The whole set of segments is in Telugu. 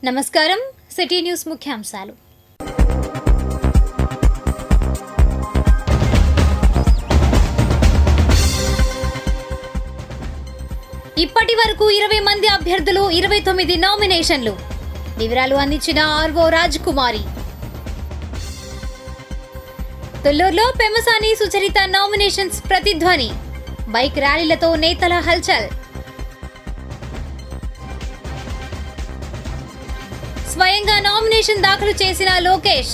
నమస్కారం సిటీ న్యూస్ ముఖ్యాంశాలు ఇప్పటి వరకు 20 మంది అభ్యర్థులు 29 నామినేషన్లు వివరాలు అందించిన ఆర్వో రాజకుమారి తుల్లూరులో పెమసాని సుచరిత నామినేషన్స్ ప్రతిధ్వని బైక్ ర్యాలీలతో నేతల హల్చల్ స్వయంగా నామినేషన్ దాఖలు చేసిన లోకేష్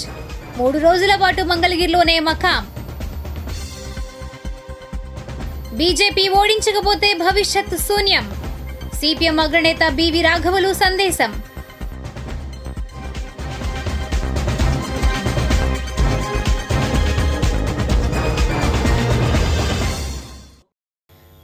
3 రోజుల పాటు మంగళగిరిలోనే మకాం బీజేపీ ఓడించకపోతే భవిష్యత్తు శూన్యం సిపిఎం అగ్రనేత బివి రాఘవులు సందేశం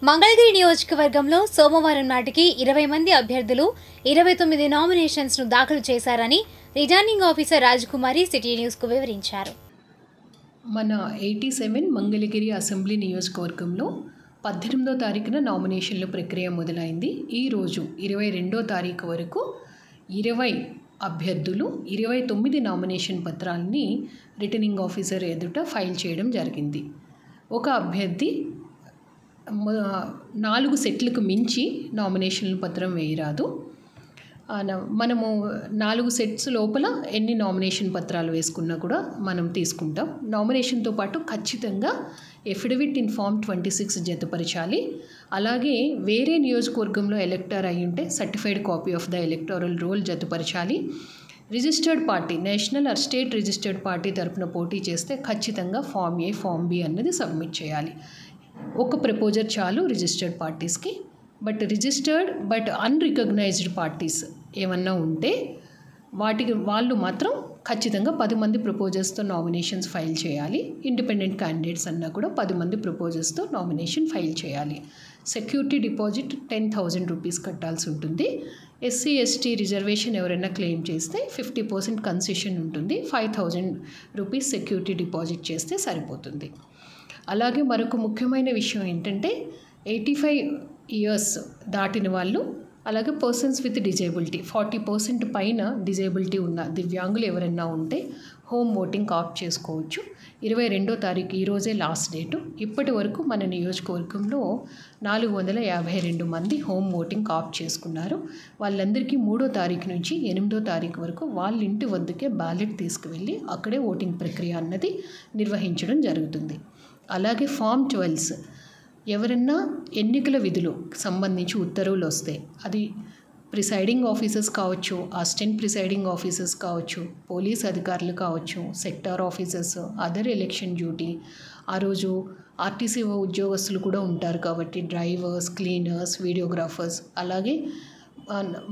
మంగళగిరి నియోజకవర్గంలో సోమవారం నాటికి 20 మంది అభ్యర్థులు 29 నామినేషన్స్ ను దాఖలు చేశారని రిటర్నింగ్ ఆఫీసర్ రాజకుమారి సిటీ న్యూస్ కు వివరించారు. మన 87 మంగళగిరి అసెంబ్లీ నియోజకవర్గంలో 18వ తారీఖున నామినేషన్ల ప్రక్రియ మొదలైంది. ఈ రోజు 22వ తారీఖు వరకు 20 అభ్యర్థులు 29 నామినేషన్ పత్రాలని రిటర్నింగ్ ఆఫీసర్ ఎదుట ఫైల్ చేయడం జరిగింది. ఒక అభ్యర్థి 4 సెట్లకు మించి నామినేషన్ పత్రం వేయరాదు. మనము 4 సెట్స్ లోపల ఎన్ని నామినేషన్ పత్రాలు వేసుకున్నా కూడా మనం తీసుకుంటాం. నామినేషన్తో పాటు ఖచ్చితంగా ఎఫిడవిట్ ఇన్ ఫామ్ 26 జతపరచాలి. అలాగే వేరే నియోజకవర్గంలో ఎలక్టర్ అయి ఉంటే certified copy of the electoral roll జతపరచాలి. Registered party national or state registered party తరపున పోటీ చేస్తే ఖచ్చితంగా ఫామ్ ఏ ఫామ్ బి అన్నది సబ్మిట్ చేయాలి. ఒక ప్రపోజర్ చాలు రిజిస్టర్డ్ పార్టీస్కి. But registered but unrecognised parties ఏమన్నా ఉంటే వాళ్ళు మాత్రం ఖచ్చితంగా 10 మంది ప్రపోజర్స్తో నామినేషన్స్ ఫైల్ చేయాలి. ఇండిపెండెంట్ క్యాండిడేట్స్ అన్నా కూడా 10 మంది ప్రపోజర్స్తో నామినేషన్ ఫైల్ చేయాలి. సెక్యూరిటీ డిపాజిట్ 10,000 రూపీస్ కట్టాల్సి ఉంటుంది. ఎస్సీ ఎస్టీ రిజర్వేషన్ ఎవరైనా క్లెయిమ్ చేస్తే 50% కన్సెషన్ ఉంటుంది. 5,000 రూపీస్ సెక్యూరిటీ డిపాజిట్ చేస్తే సరిపోతుంది. అలాగే మరొక ముఖ్యమైన విషయం ఏంటంటే 85 ఇయర్స్ దాటిన వాళ్ళు, అలాగే పర్సన్స్ విత్ డిజేబిలిటీ 40% పైన డిజేబిలిటీ ఉన్న దివ్యాంగులు ఎవరైనా ఉంటే హోమ్ ఓటింగ్ ఆప్ట్ చేసుకోవచ్చు. 22వ తారీఖు ఈరోజే లాస్ట్ డేటు. ఇప్పటి వరకు మన నియోజకవర్గంలో 452 మంది హోమ్ ఓటింగ్ ఆప్ట్ చేసుకున్నారు. వాళ్ళందరికీ 3వ తారీఖు నుంచి 8వ తారీఖు వరకు వాళ్ళ ఇంటి వద్దకే బ్యాలెట్ తీసుకువెళ్ళి అక్కడే ఓటింగ్ ప్రక్రియ అన్నది నిర్వహించడం జరుగుతుంది. అలాగే ఫామ్ 12 ఎవరన్నా ఎన్నికల విధులు సంబంధించి ఉత్తర్వులు వస్తాయి, అది ప్రిసైడింగ్ ఆఫీసర్స్ కావచ్చు, అసిస్టెంట్ ప్రిసైడింగ్ ఆఫీసర్స్ కావచ్చు, పోలీస్ అధికారులు కావచ్చు, sector officers, other election duty, ఆ రోజు ఆర్టీసీ ఉద్యోగస్తులు కూడా ఉంటారు కాబట్టి డ్రైవర్స్, క్లీనర్స్, వీడియోగ్రాఫర్స్, అలాగే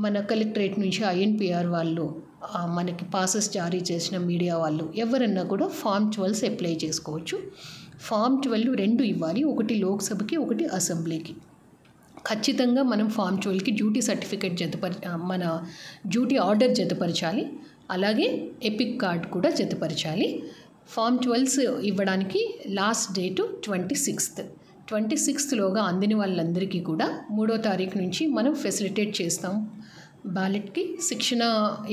మన కలెక్టరేట్ నుంచి ఐఎన్పిఆర్ వాళ్ళు, మనకి పాసెస్ జారీ చేసిన మీడియా వాళ్ళు ఎవరన్నా కూడా ఫామ్ 12 అప్లై చేసుకోవచ్చు. ఫామ్ 12 2 ఇవ్వాలి, ఒకటి లోక్సభకి, ఒకటి అసెంబ్లీకి. ఖచ్చితంగా మనం ఫామ్ 12కి డ్యూటీ సర్టిఫికేట్ మన డ్యూటీ ఆర్డర్ జతపరచాలి. అలాగే ఎపిక్ కార్డ్ కూడా జతపరచాలి. ఫామ్ 12 ఇవ్వడానికి లాస్ట్ డేటు 26లోగా అందిన వాళ్ళందరికీ కూడా 3వ తారీఖు నుంచి మనం ఫెసిలిటేట్ చేస్తాం. బ్యాలెట్కి శిక్షణ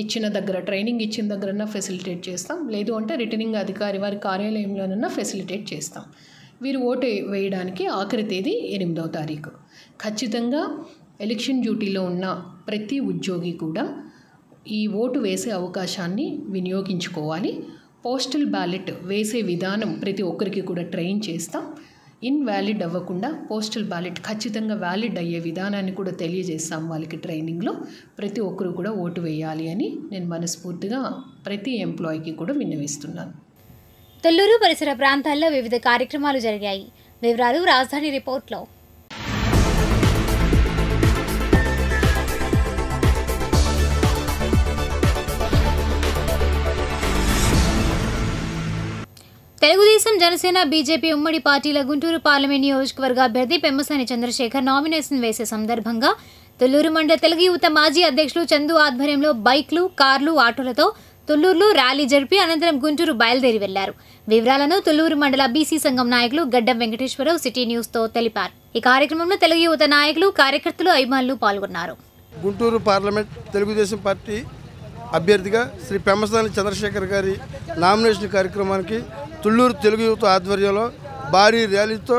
ఇచ్చిన దగ్గర, ట్రైనింగ్ ఇచ్చిన దగ్గరన్నా ఫెసిలిటేట్ చేస్తాం, లేదు అంటే రిటర్నింగ్ అధికారి వారి కార్యాలయంలోనన్నా ఫెసిలిటేట్ చేస్తాం. వీరు ఓటు వేయడానికి ఆఖరి తేదీ 8వ తారీఖు. ఖచ్చితంగా ఎలక్షన్ డ్యూటీలో ఉన్న ప్రతి ఉద్యోగి కూడా ఈ ఓటు వేసే అవకాశాన్ని వినియోగించుకోవాలి. పోస్టల్ బ్యాలెట్ వేసే విధానం ప్రతి ఒక్కరికి కూడా ట్రైన్ చేస్తాం. ఇన్వాలిడ్ అవ్వకుండా పోస్టల్ బ్యాలెట్ ఖచ్చితంగా వ్యాలిడ్ అయ్యే విధానాన్ని కూడా తెలియజేస్తాం వాళ్ళకి ట్రైనింగ్లో. ప్రతి ఒక్కరు కూడా ఓటు వేయాలి అని నేను మనస్ఫూర్తిగా ప్రతి ఎంప్లాయీకి కూడా విన్నవిస్తున్నాను. తుల్లూరు పరిసర ప్రాంతాల్లో వివిధ కార్యక్రమాలు జరిగాయి. వివరాలు రాజధాని రిపోర్ట్లో. తెలుగుదేశం, జనసేన, బీజేపీ ఉమ్మడి పార్టీల గుంటూరు పార్లమెంట్ నియోజకవర్గ అభ్యర్థి పెమ్మసాని చంద్రశేఖర్ నామినేషన్ వేసే సందర్భంగా తుల్లూరు మండల తెలుగు యువత మాజీ అధ్యక్షులు చందు ఆధ్వర్యంలో బైక్లు, కార్లు, ఆటోలతో తుల్లూరులో ర్యాలీ జరిపి అనంతరం గుంటూరు బయలుదేరి వెళ్లారు. వివరాలను తుల్లూరు మండల బీసీ సంఘం నాయకులు గడ్డం వెంకటేశ్వరరావు సిటీ న్యూస్ తో తెలిపారు. ఈ కార్యక్రమంలో తెలుగు యువత నాయకులు, కార్యకర్తలు, అభిమానులు పాల్గొన్నారు. గుంటూరు పార్లమెంట్ తెలుగుదేశం పార్టీ అభ్యర్థిగా శ్రీ పెమ్మసాని చంద్రశేఖర్ గారి నామినేషన్ కార్యక్రమానికి తుళ్ళూరు తెలుగు యువత ఆధ్వర్యంలో భారీ ర్యాలీతో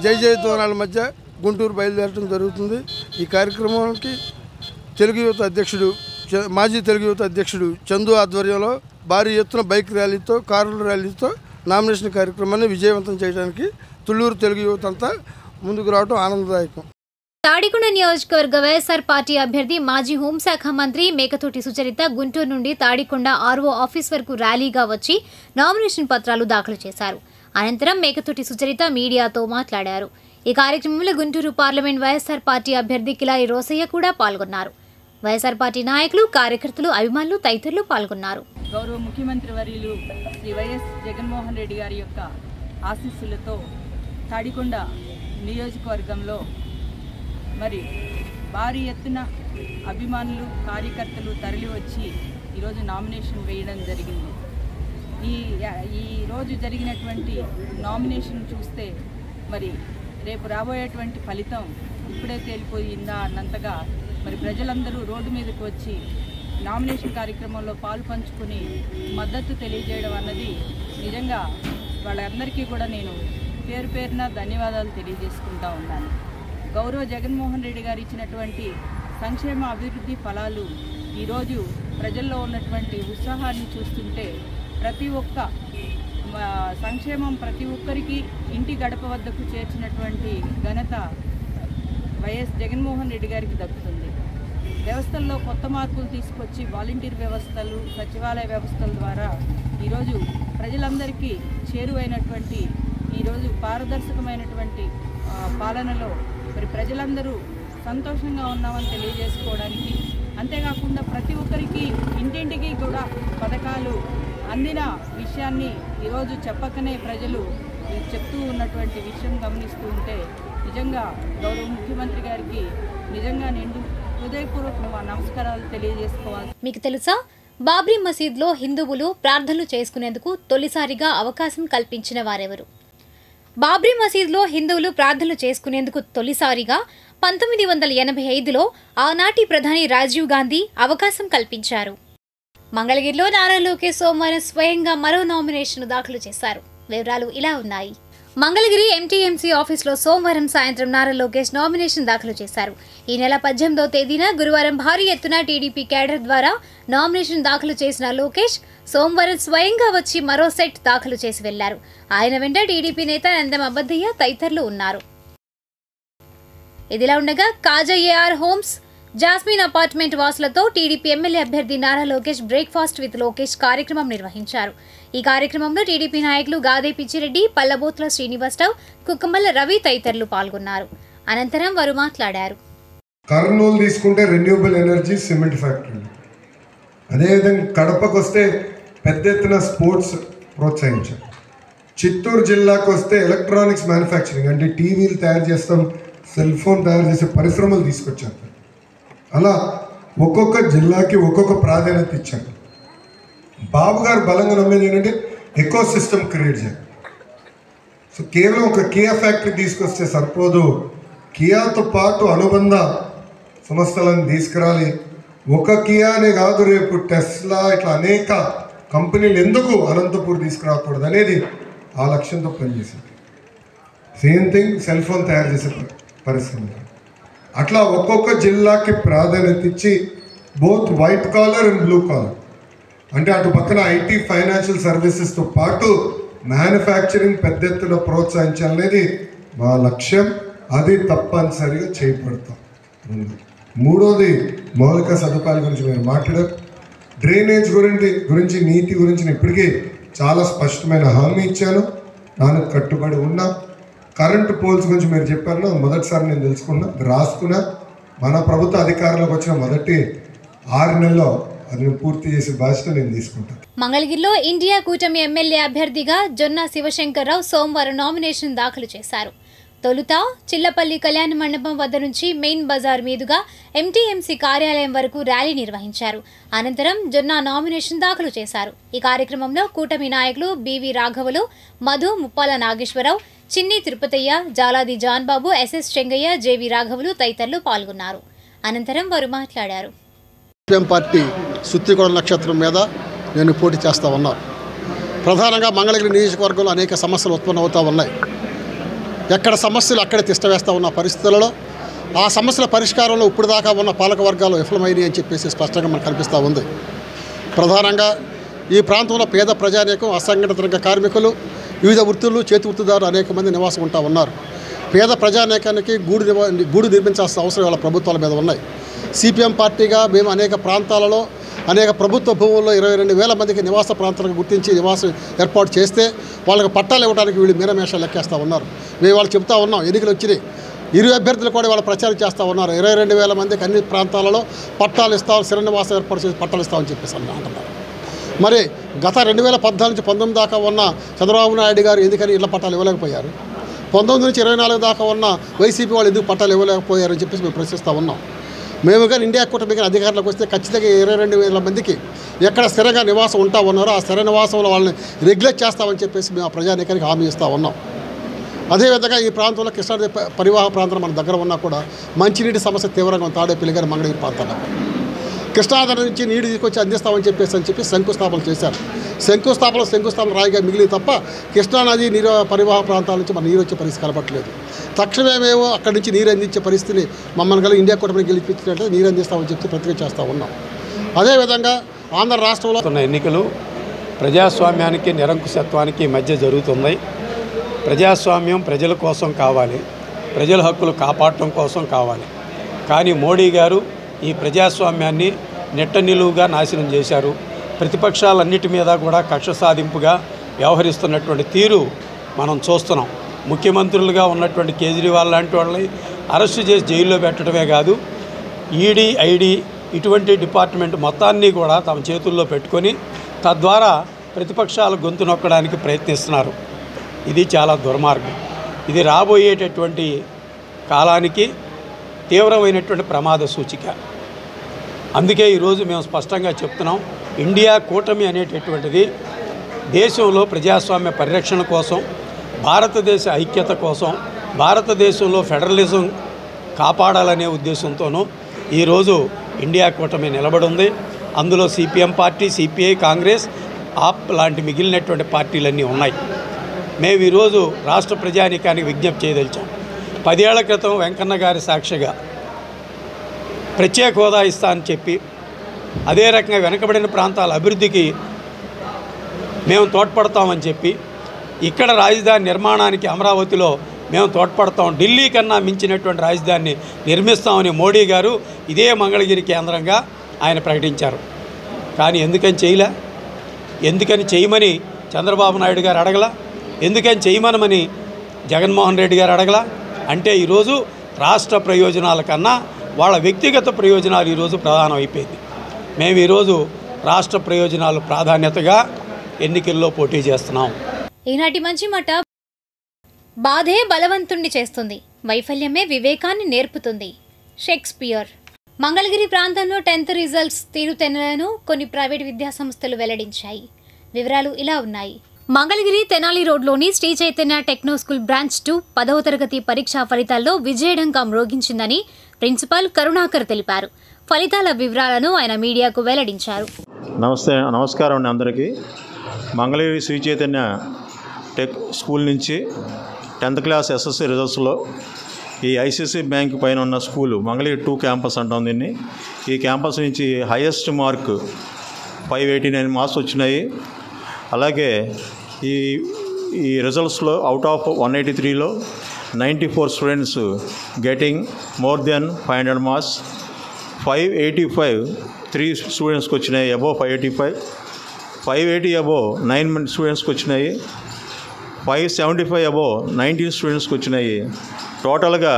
జై జయధ్వానాల మధ్య గుంటూరు బయలుదేరడం జరుగుతుంది. ఈ కార్యక్రమానికి తెలుగు యువత అధ్యక్షుడు మాజీ తెలుగు యువత అధ్యక్షుడు చందు ఆధ్వర్యంలో భారీ ఎత్తున బైక్ ర్యాలీతో కారుల ర్యాలీతో నామినేషన్ కార్యక్రమాన్ని విజయవంతం చేయడానికి తుళ్ళూరు తెలుగు యువత అంతా ముందుకు రావడం ఆనందదాయకం. తాడికొండ నియోజకవర్గ వైఎస్ఆర్ పార్టీ అభ్యర్థి మాజీ హోంశాఖ మంత్రి మేకతోటి సుచరిత గుంటూరు నుండి తాడికొండ ఆర్ఓ ఆఫీస్ వరకు ర్యాలీగా వచ్చి నామినేషన్ పత్రాలు దాఖలు చేశారు. అనంతరం మేకతోటి సుచరిత మీడియాతో మాట్లాడారు. ఈ కార్యక్రమంలో గుంటూరు పార్లమెంట్ వైఎస్ఆర్ పార్టీ అభ్యర్థి కిలారి రోసయ్య కూడా పాల్గొన్నారు. వైఎస్ఆర్ పార్టీ నాయకులు, కార్యకర్తలు, అభిమానులు తదితరులు పాల్గొన్నారు. గౌరవ ముఖ్యమంత్రి వర్యులు శ్రీ వైఎస్ జగన్మోహన్ రెడ్డి గారి యొక్క ఆశీస్సులతో తాడికొండ నియోజకవర్గంలో మరి భారీ ఎత్తున అభిమానులు, కార్యకర్తలు తరలి వచ్చి ఈరోజు నామినేషన్ వేయడం జరిగింది. ఈరోజు జరిగినటువంటి నామినేషన్ చూస్తే మరి రేపు రాబోయేటువంటి ఫలితం ఇప్పుడే తేలిపోయిందా అన్నంతగా మరి ప్రజలందరూ రోడ్డు మీదకి వచ్చి నామినేషన్ కార్యక్రమంలో పాలు పంచుకుని మద్దతు తెలియజేయడం అన్నది నిజంగా వాళ్ళందరికీ కూడా నేను పేరు పేరున ధన్యవాదాలు తెలియజేసుకుంటా ఉన్నాను. గౌరవ జగన్మోహన్ రెడ్డి గారు ఇచ్చినటువంటి సంక్షేమ అభివృద్ధి ఫలాలు ఈరోజు ప్రజల్లో ఉన్నటువంటి ఉత్సాహాన్ని చూస్తుంటే ప్రతి ఒక్క సంక్షేమం ప్రతి ఒక్కరికి ఇంటి గడప వద్దకు చేర్చినటువంటి ఘనత వైఎస్ జగన్మోహన్ రెడ్డి గారికి దక్కుతుంది. వ్యవస్థల్లో కొత్త మార్పులు తీసుకొచ్చి వాలంటీర్ వ్యవస్థలు, సచివాలయ వ్యవస్థల ద్వారా ఈరోజు ప్రజలందరికీ చేరువైనటువంటి ఈరోజు పారదర్శకమైనటువంటి పాలనలో మరి ప్రజలందరూ సంతోషంగా ఉన్నామని తెలియజేసుకోవడానికి, అంతేకాకుండా ప్రతి ఒక్కరికి ఇంటింటికి కూడా పథకాలు అందిన విషయాన్ని ఈరోజు చెప్పకనే ప్రజలు చెప్తూ ఉన్నటువంటి విషయం గమనిస్తూ ఉంటే నిజంగా గౌరవ ముఖ్యమంత్రి గారికి నిజంగా నిండు హృదయపూర్వక నమస్కారాలు తెలియజేసుకోవాలి. మీకు తెలుసా, బాబ్రీ మసీద్లో హిందువులు ప్రార్థనలు చేసుకునేందుకు తొలిసారిగా అవకాశం కల్పించిన వారెవరు? బాబ్రీ మసీద్లో హిందువులు ప్రార్థనలు చేసుకునేందుకు తొలిసారిగా 1985లో ఆనాటి ప్రధాని రాజీవ్ గాంధీ అవకాశం కల్పించారు. మంగళగిరిలో నారా లోకేష్ సోమవారం స్వయంగా మరో నామినేషన్ దాఖలు చేశారు. వివరాలు ఇలా ఉన్నాయి. మంగళగిరి ఎంటీఎంసీ ఆఫీసులో సోమవారం సాయంత్రం నారా లోకేష్ నామినేషన్ దాఖలు చేశారు. ఈ నెల 18వ తేదీన గురువారం భారీ ఎత్తున టీడీపీ క్యాడర్ ద్వారా నామినేషన్ దాఖలు చేసిన లోకేష్ సోమవారం స్వయంగా వచ్చి మరో సెట్ దాఖలు చేసి వెళ్లారు. ఆయన వెంట టీడీపీ నేత నందం అబద్దయ్య తదితరులు ఉన్నారు. ఇదిలా ఉండగా Kaza AR homes, Jasmine apartment వాసులతో టీడీపీ ఎమ్మెల్యే అభ్యర్థి నారా లోకేష్ బ్రేక్ఫాస్ట్ విత్ లోకేష్ కార్యక్రమం నిర్వహించారు. ఈ కార్యక్రమంలో టీడీపీ నాయకులు గాదే పిచ్చిరెడ్డి, పల్లబోతుల శ్రీనివాసరావు, కుక్కమల్ల రవి తదితరులు పాల్గొన్నారు. అనంతరం వారు మాట్లాడారు. కర్నూలు తీసుకుంటే రెన్యూబుల్ ఎనర్జీ సిమెంట్ ఫ్యాక్టరీ, అదేవిధంగా కడపకు వస్తే పెద్ద ఎత్తున స్పోర్ట్స్ ప్రోత్సహించారు. చిత్తూరు జిల్లాకు వస్తే ఎలక్ట్రానిక్స్ మ్యానుఫ్యాక్చరింగ్ అంటే టీవీలు తయారు చేస్తాం, సెల్ ఫోన్ తయారు చేసే పరిశ్రమలు తీసుకొచ్చారు. అలా ఒక్కొక్క జిల్లాకి ఒక్కొక్క ప్రాధాన్యత ఇచ్చారు. బాబు గారు బలంగా నమ్మేది ఏంటంటే ఎకో సిస్టమ్ క్రియేట్ చేయాలి. సో కేవలం ఒక కియా ఫ్యాక్టరీ తీసుకొస్తే సరిపోదు, కియాతో పాటు అనుబంధ సంస్థలను తీసుకురాలి. ఒక కియా అనే కాదు, రేపు టెస్లా ఇట్లా అనేక కంపెనీలు ఎందుకు అనంతపూర్ తీసుకురాకూడదు అనేది ఆ లక్ష్యంతో పనిచేసింది. సేమ్ థింగ్ సెల్ ఫోన్ తయారు చేసే పరిశ్రమ. అట్లా ఒక్కొక్క జిల్లాకి ప్రాధాన్యత ఇచ్చి both white collar and blue collar అంటే అటు పక్కన ఐటీ, ఫైనాన్షియల్ సర్వీసెస్తో పాటు మ్యానుఫ్యాక్చరింగ్ పెద్ద ఎత్తున ప్రోత్సహించాలనేది మా లక్ష్యం. అది తప్పనిసరిగా చేపడతాం. మూడోది మౌలిక సదుపాయాల గురించి మీరు మాట్లాడారు. డ్రైనేజ్ గురించి నీటి గురించి నేను ఇప్పటికీ చాలా స్పష్టమైన హామీ ఇచ్చాను, దానికి కట్టుబడి ఉన్నాం. కరెంటు పోల్స్ గురించి మీరు చెప్పారు, మొదటిసారి నేను తెలుసుకున్నా, రాసుకున్నా. మన ప్రభుత్వ అధికారంలోకి వచ్చిన మొదటి 6 నెలల్లో అది పూర్తి చేసే బాధ్యత నేను తీసుకుంటాను. మంగళగిరిలో ఇండియా కూటమి ఎమ్మెల్యే అభ్యర్థిగా జొన్న శివశంకర్రావు సోమవారం నామినేషన్ దాఖలు చేశారు. తొలుత చిల్లపల్లి కళ్యాణ మండపం వద్ద నుంచి మెయిన్ బజార్ మీదుగా ఎంటీఎంసీ కార్యాలయం వరకు ర్యాలీ నిర్వహించారు. అనంతరం జొన్న నామినేషన్ దాఖలు చేశారు. ఈ కార్యక్రమంలో కూటమి నాయకులు బివి రాఘవులు, మధు, ముప్పాల నాగేశ్వరరావు, చిన్ని తిరుపతయ్య, జాలాది జాన్బాబు, ఎస్ఎస్ చెంగయ్య, జేవి రాఘవులు తదితరులు పాల్గొన్నారు. అనంతరం వారు మాట్లాడారు. పార్టీ సుత్తిగూడ నక్షత్రం మీద నేను పోటీ చేస్తూ ఉన్నాను. ప్రధానంగా మంగళగిరి నియోజకవర్గంలో అనేక సమస్యలు ఉత్పన్నమవుతూ ఉన్నాయి. ఎక్కడ సమస్యలు అక్కడే తిష్టవేస్తూ ఉన్న పరిస్థితులలో ఆ సమస్యల పరిష్కారంలో ఇప్పుడు దాకా ఉన్న పాలక వర్గాలు విఫలమైనవి అని చెప్పేసి స్పష్టంగా మనకు కనిపిస్తూ ఉంది. ప్రధానంగా ఈ ప్రాంతంలో పేద ప్రజానీకం, అసంఘటిత రంగ కార్మికులు, వివిధ వృత్తులు, చేతి వృత్తిదారులు అనేక మంది నివాసం ఉంటా ఉన్నారు. పేద ప్రజానీకానికి గూడు నిర్మించాల్సిన అవసరం వాళ్ళ ప్రభుత్వాల మీద ఉన్నాయి. సిపిఎం పార్టీగా మేము అనేక ప్రాంతాలలో అనేక ప్రభుత్వ భూముల్లో 22,000 మందికి నివాస ప్రాంతాలకు గుర్తించి నివాసం ఏర్పాటు చేస్తే వాళ్ళకి పట్టాలు ఇవ్వడానికి వీళ్ళు మీనమేషాలు లెక్కేస్తూ ఉన్నారు. మేము వాళ్ళు చెప్తా ఉన్నాం, ఎన్నికలు వచ్చినాయి, 20 అభ్యర్థులు కూడా వాళ్ళు ప్రచారం చేస్తూ ఉన్నారు. 22,000 మందికి అన్ని ప్రాంతాలలో పట్టాలు ఇస్తాం, స్థిర నివాసం ఏర్పాటు చేసి పట్టాలు ఇస్తామని చెప్పేసి అంటున్నారు. మరి గత 2014 నుంచి 19 దాకా ఉన్న చంద్రబాబు నాయుడు గారు ఎందుకని ఇళ్ల పట్టాలు ఇవ్వలేకపోయారు? 19 నుంచి 24 దాకా ఉన్న వైసీపీ వాళ్ళు ఎందుకు పట్టాలు ఇవ్వలేకపోయారని చెప్పేసి మేము ప్రశ్నిస్తూ ఉన్నాం. మేము కానీ ఇండియా కూటమికి అధికారులకు వస్తే ఖచ్చితంగా 22,000 మందికి ఎక్కడ స్థిరంగా నివాసం ఉంటా ఉన్నారో ఆ స్థిర నివాసంలో వాళ్ళని రెగ్యులేట్ చేస్తామని చెప్పేసి మేము ఆ ప్రజానీకానికి హామీ ఇస్తూ ఉన్నాం. అదేవిధంగా ఈ ప్రాంతంలో కృష్ణానది పరివాహక ప్రాంతం మన దగ్గర ఉన్నా కూడా మంచినీటి సమస్య తీవ్రంగా ఉంది. తాడేపల్లి గారి మంగళగిరి ప్రాంతాల్లో కృష్ణానది నుంచి నీరు తీసుకొచ్చి అందిస్తామని చెప్పి శంకుస్థాపన చేశారు. శంకుస్థాపన రాయిగా మిగిలి తప్ప కృష్ణానది నీరు పరివాహక ప్రాంతాల నుంచి మన నీరు వచ్చే పరిస్థితి కనపట్లేదు. తక్షణమేమో అక్కడి నుంచి నీరు అందించే పరిస్థితిని మమ్మల్ని కలిగి ఇండియా కూటమిని గెలిపించినట్లయితే నీరు అందిస్తామని చెప్పి ప్రతిజ్ఞ చేస్తూ ఉన్నాం. అదేవిధంగా ఆంధ్ర రాష్ట్రంలో ఎన్నికలు ప్రజాస్వామ్యానికి నిరంకుశత్వానికి మధ్య జరుగుతున్నాయి. ప్రజాస్వామ్యం ప్రజల కోసం కావాలి, ప్రజల హక్కులు కాపాడటం కోసం కావాలి. కానీ మోడీ గారు ఈ ప్రజాస్వామ్యాన్ని నెట్ట నిలువుగా నాశనం చేశారు. ప్రతిపక్షాలన్నిటి మీద కూడా కక్ష సాధింపుగా వ్యవహరిస్తున్నటువంటి తీరు మనం చూస్తున్నాం. ముఖ్యమంత్రులుగా ఉన్నటువంటి కేజ్రీవాల్ లాంటి వాళ్ళని అరెస్టు చేసి జైల్లో పెట్టడమే కాదు, ఈడీ, ఐడి ఇటువంటి డిపార్ట్మెంట్ మొత్తాన్ని కూడా తమ చేతుల్లో పెట్టుకొని తద్వారా ప్రతిపక్షాల గొంతు నొక్కడానికి ప్రయత్నిస్తున్నారు. ఇది చాలా దుర్మార్గం. ఇది రాబోయేటటువంటి కాలానికి తీవ్రమైనటువంటి ప్రమాద సూచిక. అందుకే ఈరోజు మేము స్పష్టంగా చెప్తున్నాం, ఇండియా కూటమి అనేటటువంటిది దేశంలో ప్రజాస్వామ్య పరిరక్షణ కోసం, భారతదేశ ఐక్యత కోసం, భారతదేశంలో ఫెడరలిజం కాపాడాలనే ఉద్దేశంతోనూ ఈరోజు ఇండియా కూటమి నిలబడింది. అందులో సిపిఎం పార్టీ, సిపిఐ, కాంగ్రెస్, ఆప్ లాంటి మిగిలినటువంటి పార్టీలన్నీ ఉన్నాయి. మేము ఈరోజు రాష్ట్ర ప్రజానీకానికి విజ్ఞప్తి చేయదలిచాం. 10 ఏళ్ల క్రితం వెంకన్న గారి సాక్షిగా ప్రత్యేక హోదా ఇస్తా అని చెప్పి, అదే రకంగా వెనకబడిన ప్రాంతాల అభివృద్ధికి మేము తోడ్పడతామని చెప్పి, ఇక్కడ రాజధాని నిర్మాణానికి అమరావతిలో మేము తోడ్పడతాం, ఢిల్లీ కన్నా మించినటువంటి రాజధానిని నిర్మిస్తామని మోడీ గారు ఇదే మంగళగిరి కేంద్రంగా ఆయన ప్రకటించారు. కానీ ఎందుకని చేయలే? ఎందుకని చేయమని చంద్రబాబు నాయుడు గారు అడగలా? ఎందుకని చేయమనమని జగన్మోహన్ రెడ్డి గారు అడగలా? అంటే ఈరోజు రాష్ట్ర ప్రయోజనాల కన్నా వాళ్ళ వ్యక్తిగత ప్రయోజనాలు ఈరోజు ప్రధానం అయిపోయింది. మేము ఈరోజు రాష్ట్ర ప్రయోజనాలు ప్రాధాన్యతగా ఎన్నికల్లో పోటీ చేస్తున్నాం. ఈనాటి మంచి మాట, బాధే బలవంతుణ్ణి చేస్తుంది, వైఫల్యమే వివేకాన్ని నేర్పుతుంది. షేక్స్పియర్. మంగళగిరి ప్రాంతంలో 10th రిజల్ట్స్ తీరుతెన్నులను కొన్ని ప్రైవేట్ విద్యాసంస్థలు వెల్లడించాయి. వివరాలు ఇలా ఉన్నాయి. మంగళగిరి తెనాలి రోడ్లోని Sri Chaitanya techno school branch 2 10వ తరగతి పరీక్షా ఫలితాల్లో విజయఢంకా మ్రోగించిందని ప్రిన్సిపాల్ కరుణాకర్ తెలిపారు. ఫలితాల వివరాలను ఆయన మీడియాకు వెల్లడించారు. నమస్కారం అండి అందరికీ. మంగళగిరి శ్రీ చైతన్య టెక్ స్కూల్ నుంచి 10th క్లాస్ ఎస్ఎస్సి రిజల్ట్స్లో ఈ ఐసిఐసిఐ బ్యాంక్ పైన ఉన్న స్కూలు మంగళగిరి 2 క్యాంపస్ అంటాం దీన్ని. ఈ క్యాంపస్ నుంచి హైయెస్ట్ మార్క్ 589 మార్క్స్ వచ్చినాయి. అలాగే ఈ రిజల్ట్స్లో అవుట్ ఆఫ్ 183లో 94 students getting more than 500 marks. 585 3 స్టూడెంట్స్కి వచ్చినాయి అబోవ్ 585. 580 అబోవ్ 9 స్టూడెంట్స్కి వచ్చినాయి. 575 అబోవ్ 19 స్టూడెంట్స్కి వచ్చినాయి. టోటల్గా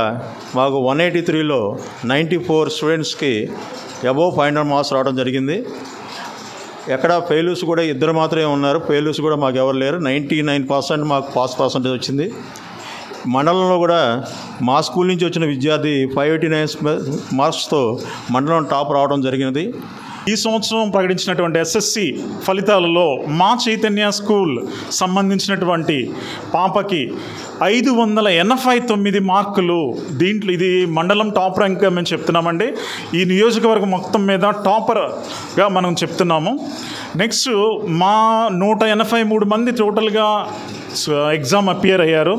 మాకు 183లో 94 స్టూడెంట్స్కి అబోవ్ 500 మార్క్స్ రావడం జరిగింది. ఎక్కడ ఫెయిల్యూర్స్ కూడా 2 మాత్రమే ఉన్నారు. ఫెయిల్యూర్స్ కూడా మాకు ఎవరు లేరు. 99% మాకు పాస్ పర్సెంటేజ్ వచ్చింది. మండలంలో కూడా మా స్కూల్ నుంచి వచ్చిన విద్యార్థి 589 మార్క్స్తో మండలం టాప్ రావడం జరిగినది. ఈ సంవత్సరం ప్రకటించినటువంటి ఎస్ఎస్సి ఫలితాలలో మా చైతన్య స్కూల్ సంబంధించినటువంటి పాపకి 589 మార్కులు. దీంట్లో ఇది మండలం టాప్ ర్యాంక్గా మేము చెప్తున్నామండి. ఈ నియోజకవర్గం మొత్తం మీద టాపర్గా మనం చెప్తున్నాము. నెక్స్ట్ మా 183 మంది టోటల్గా ఎగ్జామ్ అపియర్ అయ్యారు.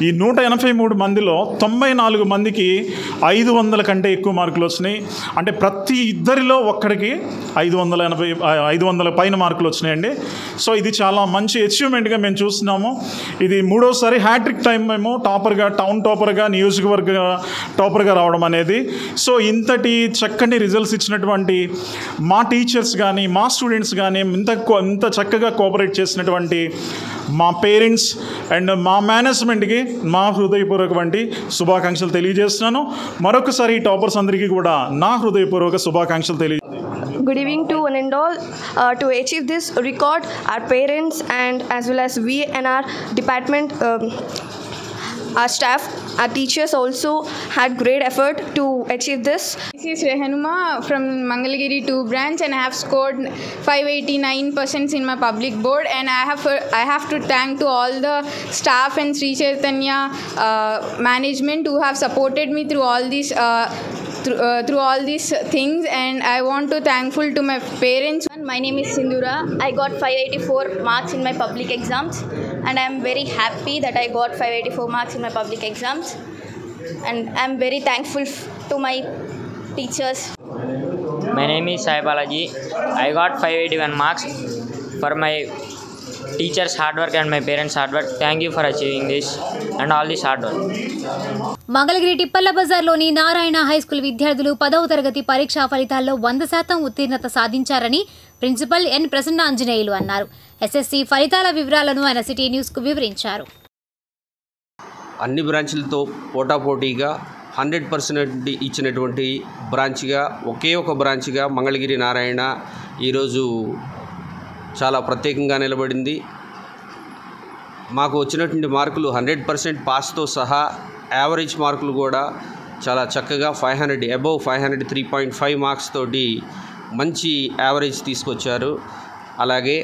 ఈ 183 మందిలో 94 మందికి 500 కంటే ఎక్కువ మార్కులు వచ్చినాయి. అంటే ప్రతి ఇద్దరిలో ఒక్కడికి 500 పైన మార్కులు వచ్చినాయండి. సో ఇది చాలా మంచి అచీవ్మెంట్గా మేము చూస్తున్నాము. ఇది 3వసారి హ్యాట్రిక్ టైం మేము టాపర్గా, టౌన్ టాపర్గా, నియోజకవర్గ టాపర్గా రావడం అనేది. సో ఇంతటి చక్కని రిజల్ట్స్ ఇచ్చినటువంటి మా టీచర్స్ కానీ, మా స్టూడెంట్స్ కానీ, ఇంత చక్కగా కోఆపరేట్ చేసినటువంటి మా పేరెంట్స్ అండ్ మా మేనేజ్మెంట్కి మా హృదయపూర్వకమైన శుభాకాంక్షలు తెలియజేస్తున్నాను. మరొకసారి ఈ టాపర్స్ అందరికీ కూడా నా హృదయపూర్వక శుభాకాంక్షలు తెలియజేస్తున్నాను. Good evening to one and all. To achieve this record, our parents and as well as we and our department, our staff, our teachers also had great effort to achieve this. This is Rehanuma from Mangalagiri 2 branch, and I have scored 589% in my public board, and I have to thank to all the staff and Sri Chaitanya management who have supported me through all these through all these things, and I want to thankful to my parents. My name is Sindura. I got 584 marks in my public exams, and I am very happy that I got 584 marks in my public exams, and I am very thankful to my teachers. My name is Sai Balaji. I got 581 marks for my teachers' hard work and my parents' hard work. Thank you for achieving this and all this hard work. Mangalagiri Tippalla బజార్లోని నారాయణ హైస్కూల్ విద్యార్థులు 10వ తరగతి పరీక్షా ఫలితాల్లో 100% ఉత్తీర్ణత సాధించారని ప్రిన్సిపల్ ఎన్ ప్రసన్న ఆంజనేయులు అన్నారు. ఎస్ఎస్సి ఫలితాల వివరాలను ఆయన సిటీ న్యూస్కు వివరించారు. అన్ని బ్రాంచ్లతో పోటాపోటీగా 100% ఇచ్చినటువంటి బ్రాంచ్గా, ఒకే ఒక బ్రాంచ్గా మంగళగిరి నారాయణ ఈరోజు చాలా ప్రత్యేకంగా నిలబడింది. మాకు వచ్చినటువంటి మార్కులు 100% పాస్తో సహా యావరేజ్ మార్కులు కూడా చాలా చక్కగా 500 అబవ్ 500 3.5 మార్క్స్ తోటి మంచి యావరేజ్ తీసుకొచ్చారు. అలాగే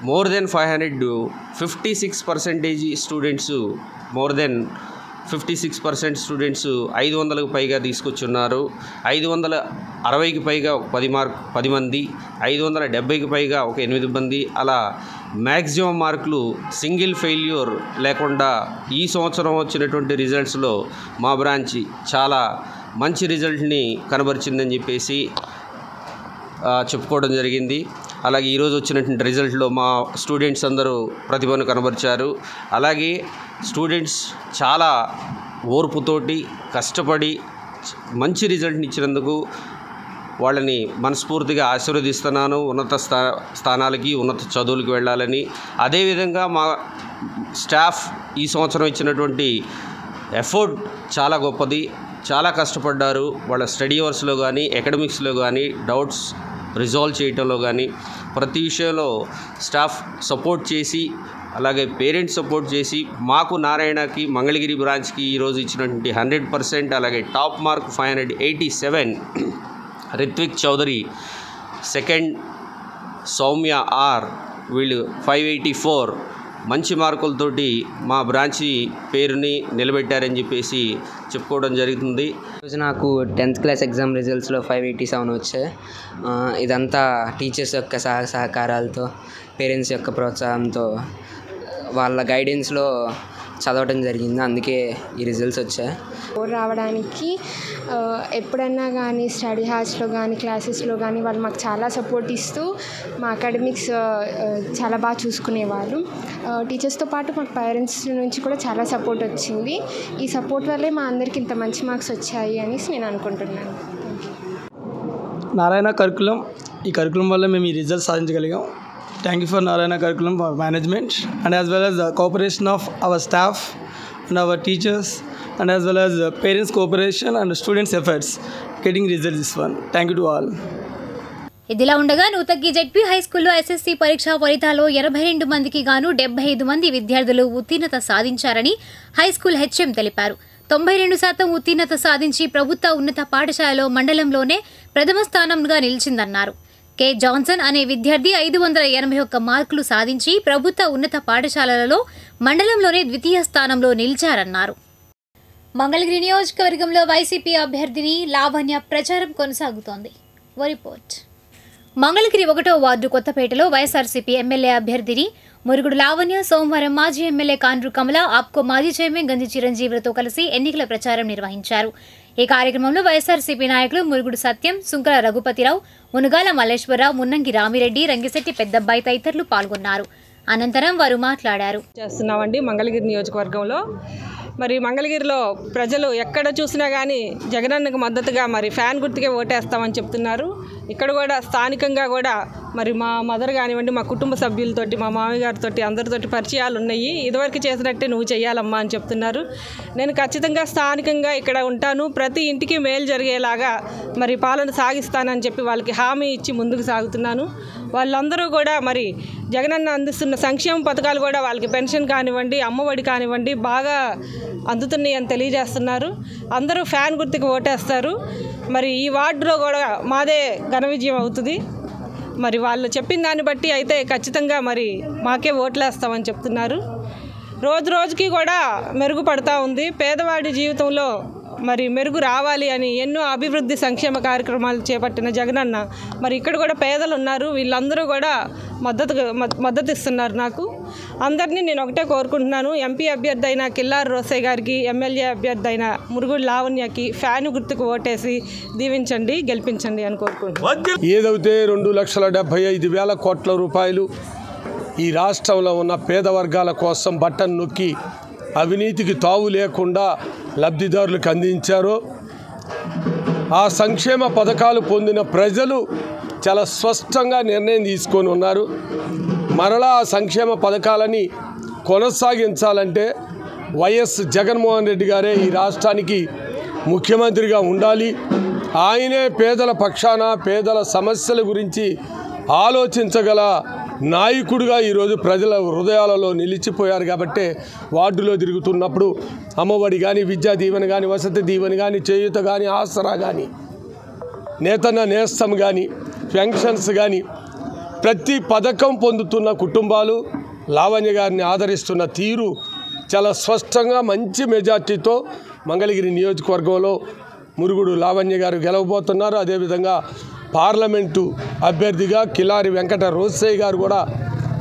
more than 500 56% students, more than 56% students 500కు పైగా తీసుకొచ్చున్నారు. 560కి పైగా ఒక 10 మంది, 570కి పైగా ఒక 8 మంది, అలా మ్యాక్సిమం మార్కులు సింగిల్ ఫెయిల్యూర్ లేకుండా ఈ సంవత్సరం వచ్చినటువంటి రిజల్ట్స్లో మా బ్రాంచ్ చాలా మంచి రిజల్ట్ని కనబరిచిందని చెప్పేసి చెప్పుకోవడం జరిగింది. అలాగే ఈరోజు వచ్చినటువంటి రిజల్ట్లో మా స్టూడెంట్స్ అందరూ ప్రతిభను కనబరిచారు. అలాగే స్టూడెంట్స్ చాలా ఓర్పుతోటి కష్టపడి మంచి రిజల్ట్ని ఇచ్చినందుకు వాళ్ళని మనస్ఫూర్తిగా ఆశీర్వదిస్తున్నాను. ఉన్నత స్థానాలకి, ఉన్నత చదువులకు వెళ్ళాలని. అదేవిధంగా మా స్టాఫ్ ఈ సంవత్సరం ఇచ్చినటువంటి ఎఫర్ట్ చాలా గొప్పది. చాలా కష్టపడ్డారు. వాళ్ళ స్టడీ అవర్స్లో కానీ, అకాడమిక్స్లో కానీ, డౌట్స్ రిజాల్వ్ చేయటంలో కానీ ప్రతి విషయంలో స్టాఫ్ సపోర్ట్ చేసి, అలాగే పేరెంట్స్ సపోర్ట్ చేసి మాకు నారాయణకి మంగళగిరి బ్రాంచ్కి ఈరోజు ఇచ్చినటువంటి 100%, అలాగే top mark 587 Rithvik Chowdary, second Soumya R, వీళ్ళు 584 మంచి మార్కులతోటి మా బ్రాంచి పేరుని నిలబెట్టారని చెప్పేసి చెప్పుకోవడం జరుగుతుంది. ఈరోజు నాకు 10th క్లాస్ ఎగ్జామ్ రిజల్ట్స్లో 587 వచ్చాయి. ఇదంతా టీచర్స్ యొక్క సహకారాలతో, పేరెంట్స్ యొక్క ప్రోత్సాహంతో, వాళ్ళ గైడెన్స్లో చదవడం జరిగింది. అందుకే ఈ రిజల్ట్స్ వచ్చాయి. రావడానికి ఎప్పుడన్నా కానీ స్టడీ హాల్స్లో కానీ, క్లాసెస్లో కానీ వాళ్ళు మాకు చాలా సపోర్ట్ ఇస్తూ మా అకాడమిక్స్ చాలా బాగా చూసుకునేవాళ్ళు. టీచర్స్తో పాటు మాకు పేరెంట్స్ నుంచి కూడా చాలా సపోర్ట్ వచ్చింది. ఈ సపోర్ట్ వల్లే మా అందరికి ఇంత మంచి మార్క్స్ వచ్చాయి అనేసి నేను అనుకుంటున్నాను. నారాయణ కరికులం, ఈ కరికులం వల్ల మేము ఈ result సాధించగలిగాం. Thank you for Narayana Curriculum for management, and as well as the cooperation of our staff and our teachers, and as well as parents' cooperation and students' efforts getting results this one. Thank you to all. ఇదిలా ఉండగా నూతగి జెడ్పీ హై స్కూల్లో ఎస్ఎస్సి పరీక్షా ఫలితాల్లో 82 మందికి గాను 75 మంది విద్యార్థులు ఉత్తీర్ణత సాధించారని హై స్కూల్ హెచ్ఎం తెలిపారు. 92% ఉత్తీర్ణత సాధించి ప్రభుత్వ ఉన్నత పాఠశాలలో మండలంలోనే ప్రథమ స్థానంగా నిలిచిందన్నారు. కె జాన్సన్ అనే విద్యార్థి 581 మార్కులు సాధించి ప్రభుత్వ ఉన్నత పాఠశాలలలో మండలంలోనే ద్వితీయ స్థానంలో నిలిచారన్నారు. మంగళగిరి నియోజకవర్గంలో వైసీపీ అభ్యర్థిని లావణ్య ప్రచారం కొనసాగుతోంది. రిపోర్ట్. మంగళగిరి 1వ వార్డు కొత్తపేటలో వైఎస్ఆర్సీపీ ఎమ్మెల్యే అభ్యర్థిని మురుగుడు లావణ్య సోమవారం మాజీ ఎమ్మెల్యే కాండ్రు కమల, ఆప్కో మాజీ చైర్మన్ గంజి చిరంజీవులతో కలిసి ఎన్నికల ప్రచారం నిర్వహించారు. ఈ కార్యక్రమంలో వైఎస్ఆర్సీపీ నాయకులు మురుగుడు సత్యం, సుంకర రఘుపతిరావు, మునుగాల మల్లేశ్వరరావు, మున్నంగి రామిరెడ్డి, రంగిశెట్టి పెద్దబ్బాయి తదితరులు పాల్గొన్నారు. అనంతరం వారు మాట్లాడారు. చేస్తున్నామండి మంగళగిరి నియోజకవర్గంలో. మరి మంగళగిరిలో ప్రజలు ఎక్కడ చూసినా కానీ జగనన్నకు మద్దతుగా మరి ఫ్యాన్ గుర్తుకే ఓటేస్తామని చెప్తున్నారు. ఇక్కడ కూడా స్థానికంగా కూడా మరి మా మదర్ కానివ్వండి, మా కుటుంబ సభ్యులతోటి, మా మామగారితో అందరితోటి పరిచయాలు ఉన్నాయి. ఇదివరకు చేసినట్టే నువ్వు చెయ్యాలమ్మా అని చెప్తున్నారు. నేను ఖచ్చితంగా స్థానికంగా ఇక్కడ ఉంటాను, ప్రతి ఇంటికి మేలు జరిగేలాగా మరి పాలన సాగిస్తానని చెప్పి వాళ్ళకి హామీ ఇచ్చి ముందుకు సాగుతున్నాను. వాళ్ళందరూ కూడా మరి జగనన్న అందిస్తున్న సంక్షేమ పథకాలు కూడా వాళ్ళకి పెన్షన్ కానివ్వండి, అమ్మఒడి కానివ్వండి బాగా అందుతున్నాయి అని తెలియజేస్తున్నారు. అందరూ ఫ్యాన్ గుర్తుకు ఓటేస్తారు. మరి ఈ వార్డులో కూడా మాదే ఘన విజయం అవుతుంది. మరి వాళ్ళు చెప్పిన దాన్ని బట్టి అయితే ఖచ్చితంగా మరి మాకే ఓట్లేస్తామని చెప్తున్నారు. రోజు రోజుకి కూడా మెరుగుపడతా ఉంది. పేదవాడి జీవితంలో మరి మెరుగు రావాలి అని ఎన్నో అభివృద్ధి సంక్షేమ కార్యక్రమాలు చేపట్టిన జగనన్న మరి ఇక్కడ కూడా పేదలు ఉన్నారు. వీళ్ళందరూ కూడా మద్దతు ఇస్తున్నారు నాకు. అందరినీ నేను ఒకటే కోరుకుంటున్నాను, ఎంపీ అభ్యర్థి అయిన కిల్లారి రోసయ్య గారికి, ఎమ్మెల్యే అభ్యర్థి అయిన మురుగుడు లావణ్యకి ఫ్యాను గుర్తుకు ఓటేసి దీవించండి, గెలిపించండి అని కోరుకుంటున్నాను. ఏదైతే 2,75,000 కోట్ల రూపాయలు ఈ రాష్ట్రంలో ఉన్న పేద వర్గాల కోసం బటన్ నొక్కి అవినీతికి తావు లేకుండా లబ్ధిదారులకు అందించారో ఆ సంక్షేమ పథకాలు పొందిన ప్రజలు చాలా స్పష్టంగా నిర్ణయం తీసుకొని ఉన్నారు. మరలా ఆ సంక్షేమ పథకాలని కొనసాగించాలంటే వైఎస్ జగన్మోహన్ రెడ్డి గారే ఈ రాష్ట్రానికి ముఖ్యమంత్రిగా ఉండాలి. ఆయనే పేదల పక్షాన పేదల సమస్యల గురించి ఆలోచించగల నాయకుడిగా ఈరోజు ప్రజల హృదయాలలో నిలిచిపోయారు. కాబట్టి వార్డులో తిరుగుతున్నప్పుడు అమ్మఒడి కానీ, విద్యా దీవెన కానీ, వసతి దీవెన కానీ, చేయూత కానీ, ఆసరా కానీ, నేతన్న నేస్తం కానీ, పెన్షన్స్ కానీ ప్రతి పథకం పొందుతున్న కుటుంబాలు లావణ్య గారిని ఆదరిస్తున్న తీరు చాలా స్పష్టంగా మంచి మెజార్టీతో మంగళగిరి నియోజకవర్గంలో మురుగుడు లావణ్య గారు గెలవబోతున్నారు. అదేవిధంగా పార్లమెంటు అభ్యర్థిగా కిలారి వెంకట రోసయ్య గారు కూడా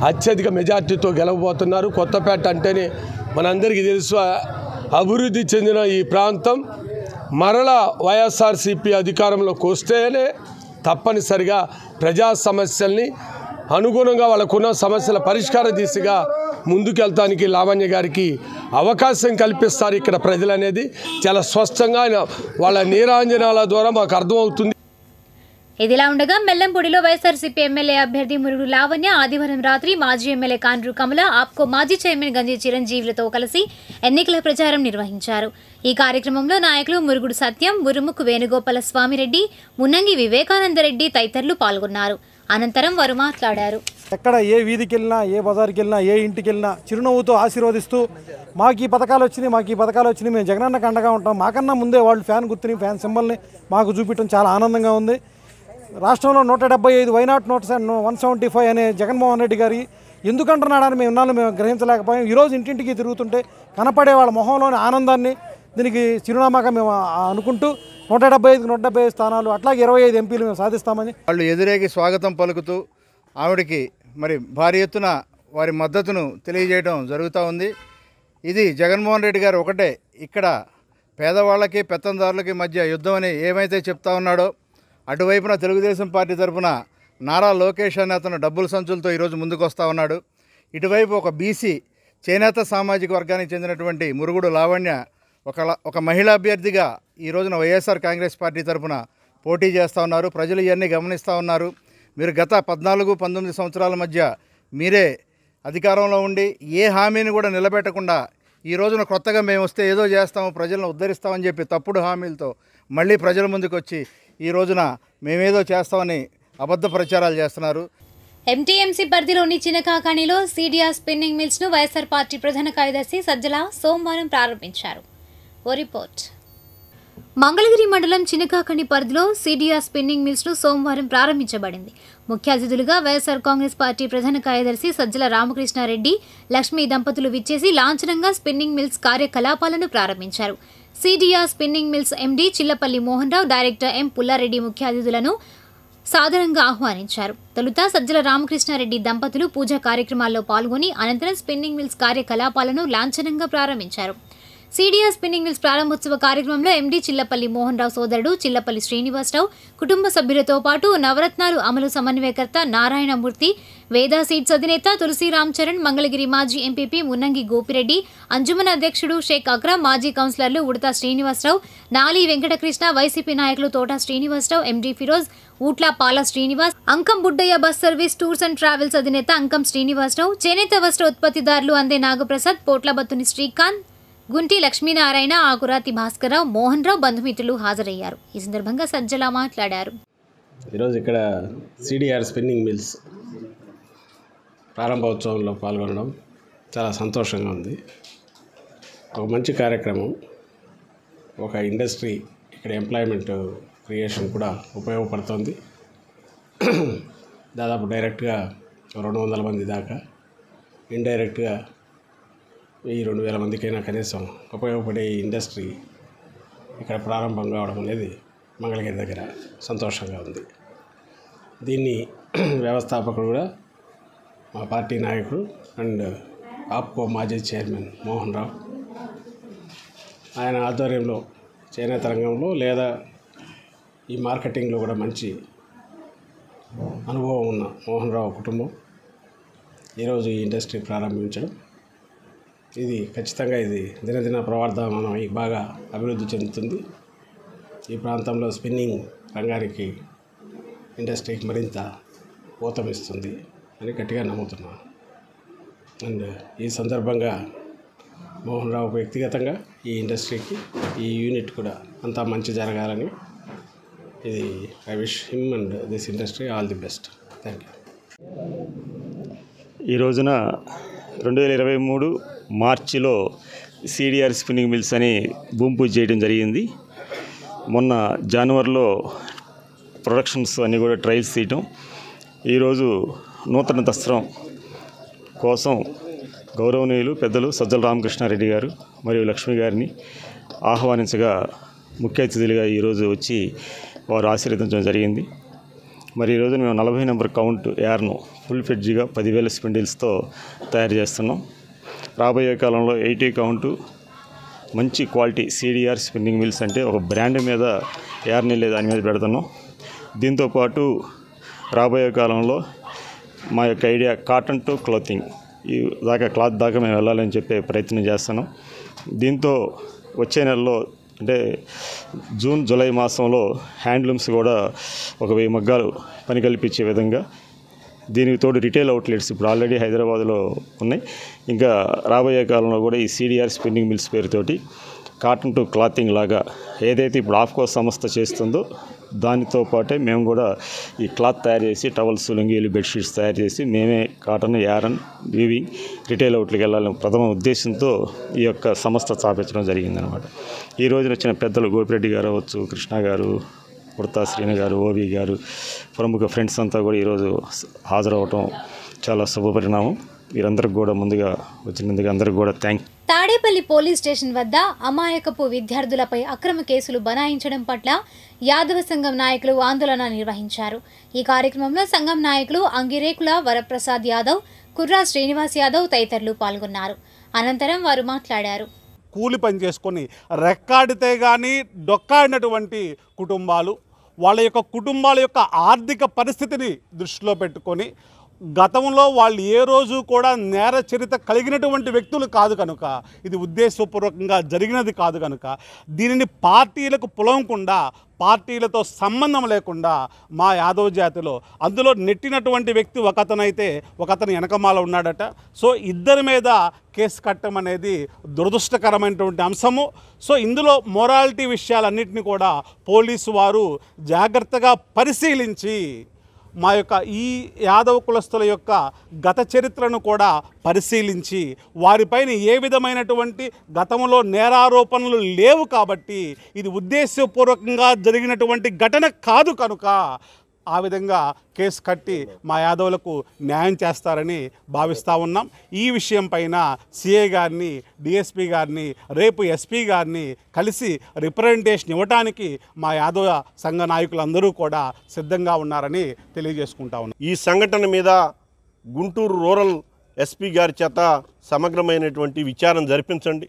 అత్యధిక మెజార్టీతో గెలవబోతున్నారు. కొత్తపేట అంటేనే మనందరికీ తెలుసు, అభివృద్ధి చెందిన ఈ ప్రాంతం. మరలా వైఎస్ఆర్సీపీ అధికారంలోకి వస్తేనే తప్పనిసరిగా ప్రజా సమస్యల్ని అనుగుణంగా వాళ్ళకున్న సమస్యల పరిష్కార దిశగా ముందుకెళ్తానికి లావణ్య గారికి అవకాశం కల్పిస్తారు ఇక్కడ ప్రజలు అనేది చాలా స్పష్టంగా వాళ్ళ నీరాంజనాల ద్వారా మాకు అర్థమవుతుంది. ఇదిలా ఉండగా మెల్లంపూడిలో వైఎస్ఆర్సీపీ ఎమ్మెల్యే అభ్యర్థి మురుగుడు లావణ్య ఆదివారం రాత్రి మాజీ ఎమ్మెల్యే కాండ్రు కమల, ఆప్కో మాజీ చైర్మన్ గంజి చిరంజీవులతో కలిసి ఎన్నికల ప్రచారం నిర్వహించారు. ఈ కార్యక్రమంలో నాయకులు మురుగుడు సత్యం, ఉరుముకు వేణుగోపాల స్వామిరెడ్డి, మున్నంగి వివేకానందరెడ్డి తదితరులు పాల్గొన్నారు. అనంతరం వారు మాట్లాడారు. ఎక్కడ ఏ వీధికి వెళ్ళినా, ఏ బజార్కి వెళ్ళినా, ఏ ఇంటికి వెళ్ళినా చిరునవ్వుతో ఆశీర్వదిస్తూ మాకు ఈ పథకాలు వచ్చినాయి, మేము జగనన్నకు అండగా ఉంటాం, మాకన్నా ముందే వాళ్ళు ఫ్యాన్ గుర్తుని, ఫ్యాన్ సింబల్ని మాకు చూపించడం చాలా ఆనందంగా ఉంది. రాష్ట్రంలో 175, వైనాట్ 175 అనే జగన్మోహన్ రెడ్డి గారి ఎందుకంటున్నాడని మేము గ్రహించలేకపోయాం. ఈరోజు ఇంటింటికి తిరుగుతుంటే కనపడే వాళ్ళ మొహంలోని ఆనందాన్ని దీనికి చిరునామాగా మేము అనుకుంటూ 175 స్థానాలు అట్లాగే 25 ఎంపీలు మేము సాధిస్తామని వాళ్ళు ఎదురేగి స్వాగతం పలుకుతూ ఆవిడకి మరి భారీ ఎత్తున వారి మద్దతును తెలియజేయడం జరుగుతూ ఉంది. ఇది జగన్మోహన్ రెడ్డి గారు ఒకటే ఇక్కడ పేదవాళ్ళకి పెత్తందారులకి మధ్య యుద్ధం అని ఏమైతే చెప్తా ఉన్నాడో, అటువైపున తెలుగుదేశం పార్టీ తరఫున నారా లోకేష్ అనే అతను డబ్బుల సంచులతో ఈరోజు ముందుకు వస్తూ ఉన్నాడు. ఇటువైపు ఒక బీసీ చేనేత సామాజిక వర్గానికి చెందినటువంటి మురుగుడు లావణ్య ఒక మహిళా అభ్యర్థిగా ఈ రోజున వైఎస్ఆర్ కాంగ్రెస్ పార్టీ తరఫున పోటీ చేస్తూ ఉన్నారు. ప్రజలు ఇవన్నీ గమనిస్తూ ఉన్నారు. మీరు గత 14-19 సంవత్సరాల మధ్య మీరే అధికారంలో ఉండి ఏ హామీని కూడా నిలబెట్టకుండా ఈ రోజున కొత్తగా మేము వస్తే ఏదో చేస్తాము, ప్రజలను ఉద్ధరిస్తామని చెప్పి తప్పుడు హామీలతో మళ్ళీ ప్రజల ముందుకు వచ్చి ఈ రోజున మేమేదో చేస్తామని అబద్ధ ప్రచారాలు చేస్తున్నారు. ఎంటీఎంసీ పరిధిలోని చిన్నకాకాణిలో సిడిఆర్ స్పిన్నింగ్ మిల్స్ను వైఎస్ఆర్ పార్టీ ప్రధాన కార్యదర్శి సజ్జల సోమవారం ప్రారంభించారు. ఓ రిపోర్ట్. మంగళగిరి మండలం చినకాకణి పరిధిలో సిడిఆర్ స్పిన్నింగ్ మిల్స్ ను సోమవారం ప్రారంభించబడింది. ముఖ్య అతిథులుగా వైఎస్ఆర్ కాంగ్రెస్ పార్టీ ప్రధాన కార్యదర్శి సజ్జల రామకృష్ణారెడ్డి, లక్ష్మీ దంపతులు విచ్చేసి లాంఛనంగా స్పిన్నింగ్ మిల్స్ కార్యకలాపాలను ప్రారంభించారు. CDR spinning mills MD Chillapalli Mohan Rao, director M Pullareddy ముఖ్య అతిథులను సాదరంగా ఆహ్వానించారు. తొలుత సజ్జల రామకృష్ణారెడ్డి దంపతులు పూజా కార్యక్రమాల్లో పాల్గొని అనంతరం స్పిన్నింగ్ మిల్స్ కార్యకలాపాలను లాంఛనంగా ప్రారంభించారు. సిడిఆర్ స్పిన్నింగ్ మిల్స్ ప్రారంభోత్సవ కార్యక్రమంలో ఎండీ చిల్లపల్లి మోహన్ రావు సోదరుడు చిల్లపల్లి శ్రీనివాసరావు, కుటుంబ సభ్యులతో పాటు నవరత్నాలు అమలు సమన్వయకర్త నారాయణమూర్తి, వేదా సీడ్స్ అధినేత తులసి రామ్ చరణ్, మంగళగిరి మాజీ ఎంపీపీ మున్నంగి గోపిరెడ్డి, అంజుమన్ అధ్యక్షుడు షేక్ అక్రమ్, మాజీ కౌన్సిలర్లు ఉడతా శ్రీనివాసరావు, నాలి వెంకటకృష్ణ, వైసీపీ నాయకులు Thota Srinivasarao, MD Firoz, Ootla Pala Srinivas, Ankam Buddaiah bus service tours and travels అధినేత అంకం శ్రీనివాసరావు, చేనేత వస్త్ర ఉత్పత్తిదారులు అందే నాగప్రసాద్, పోట్లబత్తుని శ్రీకాంత్, గుంటి లక్ష్మీనారాయణ, ఆకురాతి భాస్కరరావు, మోహన్ రావు బంధుమిత్రులు హాజరయ్యారు. ఈ సందర్భంగా సజ్జల మాట్లాడారు. ఈరోజు ఇక్కడ సిడిఆర్ స్పిన్నింగ్ మిల్స్ ప్రారంభోత్సవంలో పాల్గొనడం చాలా సంతోషంగా ఉంది. ఒక మంచి కార్యక్రమం, ఒక ఇండస్ట్రీ, ఇక్కడ ఎంప్లాయ్మెంట్ క్రియేషన్ కూడా ఉపయోగపడుతుంది. దాదాపు డైరెక్ట్గా 200 మంది దాకా, ఇండైరెక్ట్గా 1000-2000 మందికైనా కనీసం ఉపయోగపడే ఇండస్ట్రీ ఇక్కడ ప్రారంభం కావడం అనేది మంగళగిరి దగ్గర సంతోషంగా ఉంది. దీన్ని వ్యవస్థాపకుడు కూడా మా పార్టీ నాయకుడు అండ్ ఆప్కో మాజీ చైర్మన్ మోహన్ రావు, ఆయన ఆధ్వర్యంలో చేనేత రంగంలో లేదా ఈ మార్కెటింగ్లో కూడా మంచి అనుభవం ఉన్న మోహన్ రావు కుటుంబం ఈరోజు ఈ ఇండస్ట్రీ ప్రారంభించడం, ఇది ఖచ్చితంగా ఇది దినదిన ప్రవర్ధమానం బాగా అభివృద్ధి చెందుతుంది. ఈ ప్రాంతంలో స్పిన్నింగ్ రంగానికి, ఇండస్ట్రీకి మరింత ఊతమిస్తుంది అని గట్టిగా నమ్ముతున్నాను. అండ్ ఈ సందర్భంగా మోహన్ రావు వ్యక్తిగతంగా ఈ ఇండస్ట్రీకి, ఈ యూనిట్ కూడా అంతా మంచి జరగాలని, ఇది I wish him and this industry all the best. Thank you. ఈ రోజున 2023 మార్చిలో సిడిఆర్ స్పిన్నింగ్ మిల్స్ అని భూమి పూజ చేయడం జరిగింది. మొన్న జనవరిలో ప్రొడక్షన్స్ అన్నీ కూడా ట్రయల్స్ తీయటం, ఈరోజు నూతన దసరం కోసం గౌరవనీయులు పెద్దలు సజ్జల రామకృష్ణారెడ్డి గారు మరియు లక్ష్మి గారిని ఆహ్వానించగా ముఖ్య అతిథులుగా ఈరోజు వచ్చి వారు ఆశీర్వదించడం జరిగింది. మరి ఈరోజు మేము 40 నెంబర్ కౌంట్ యార్ను ఫుల్ ఫెడ్జ్గా 10,000 స్పిన్డిల్స్తో తయారు చేస్తున్నాం. రాబోయే కాలంలో 80 కౌంటు మంచి క్వాలిటీ సిడిఆర్ స్పిన్నింగ్ మిల్స్ అంటే ఒక బ్రాండ్ మీద యార్ని లేదా దాని మీద పెడుతున్నాం. దీంతోపాటు రాబోయే కాలంలో మా యొక్క ఐడియా కాటన్ టు క్లాతింగ్, ఈ క్లాత్ దాకా మేము వెళ్ళాలని చెప్పే ప్రయత్నం చేస్తున్నాం. దీంతో వచ్చే నెలలో అంటే జూన్ జూలై మాసంలో హ్యాండ్లూమ్స్ కూడా 1000 మగ్గాలు పని కల్పించే విధంగా, దీనికి తోడు రిటైల్ అవుట్లెట్స్ ఇప్పుడు ఆల్రెడీ హైదరాబాద్లో ఉన్నాయి. ఇంకా రాబోయే కాలంలో కూడా ఈ సిడిఆర్ స్పిన్నింగ్ మిల్స్ పేరుతోటి కాటన్ టు క్లాతింగ్ లాగా ఏదైతే ఇప్పుడు ఆఫ్కో సంస్థ చేస్తుందో దానితో పాటే మేము కూడా ఈ క్లాత్ తయారు చేసి టవల్స్, లుంగీలు, బెడ్షీట్స్ తయారు చేసి మేమే కాటన్, యారన్, వీవింగ్ రిటైల్ అవుట్లకి వెళ్ళాలని ప్రథమ ఉద్దేశంతో ఈ యొక్క సంస్థ స్థాపించడం జరిగిందనమాట. ఈ రోజున వచ్చిన పెద్దలు గోపిరెడ్డి గారు అవ్వచ్చు, కృష్ణ గారు, ఉడతా శ్రీని గారు, ఓవి గారు, ప్రముఖ ఫ్రెండ్స్ అంతా కూడా ఈరోజు హాజరవటం చాలా శుభపరిణామం. వీరందరికీ కూడా ముందుగా వచ్చినందుకు అందరికీ కూడా థ్యాంక్. తాడేపల్లి పోలీస్ స్టేషన్ వద్ద అమాయకపు విద్యార్థులపై అక్రమ కేసులు బనాయించడం పట్ల యాదవ సంఘం నాయకులు ఆందోళన నిర్వహించారు. ఈ కార్యక్రమంలో సంఘం నాయకులు అంగిరేకుల వరప్రసాద్ యాదవ్, కుర్రా శ్రీనివాస్ యాదవ్ తదితరులు పాల్గొన్నారు. అనంతరం వారు మాట్లాడారు. కూలి పని చేసుకొని రెక్కాడితే కానీ డొక్కాడినటువంటి కుటుంబాలు, వాళ్ళ యొక్క కుటుంబాల యొక్క ఆర్థిక పరిస్థితిని దృష్టిలో పెట్టుకొని గతంలో వాళ్ళు ఏ రోజు కూడా నేర చరిత్ర కలిగినటువంటి వ్యక్తులు కాదు కనుక, ఇది ఉద్దేశపూర్వకంగా జరిగినది కాదు కనుక, దీనిని పార్టీలకు పొలవకుండా, పార్టీలతో సంబంధం లేకుండా మా యాదవ జాతిలో అందులో నెట్టినటువంటి వ్యక్తి ఒకతనైతే ఒకతను వెనకమాల ఉన్నాడట. సో ఇద్దరి మీద కేసు కట్టడం అనేది దురదృష్టకరమైనటువంటి అంశము. సో ఇందులో మొరాలిటీ విషయాలన్నింటినీ కూడా పోలీసు వారు జాగ్రత్తగా పరిశీలించి మా యొక్క ఈ యాదవ కులస్తుల యొక్క గత చరిత్రను కూడా పరిశీలించి వారిపైన ఏ విధమైనటువంటి గతంలో నేరారోపణలు లేవు కాబట్టి ఇది ఉద్దేశపూర్వకంగా జరిగినటువంటి ఘటన కాదు కనుక ఆ విధంగా కేసు కట్టి మా యాదవులకు న్యాయం చేస్తారని భావిస్తూ ఉన్నాం. ఈ విషయం పైన సిఐ గారిని, డిఎస్పీ గారిని, రేపు ఎస్పీ గారిని కలిసి రిప్రజెంటేషన్ ఇవ్వడానికి మా యాదవ సంఘ నాయకులందరూ కూడా సిద్ధంగా ఉన్నారని తెలియజేసుకుంటా ఉన్నాం. ఈ సంఘటన మీద గుంటూరు రూరల్ ఎస్పీ గారి చేత సమగ్రమైనటువంటి విచారణ జరిపించండి.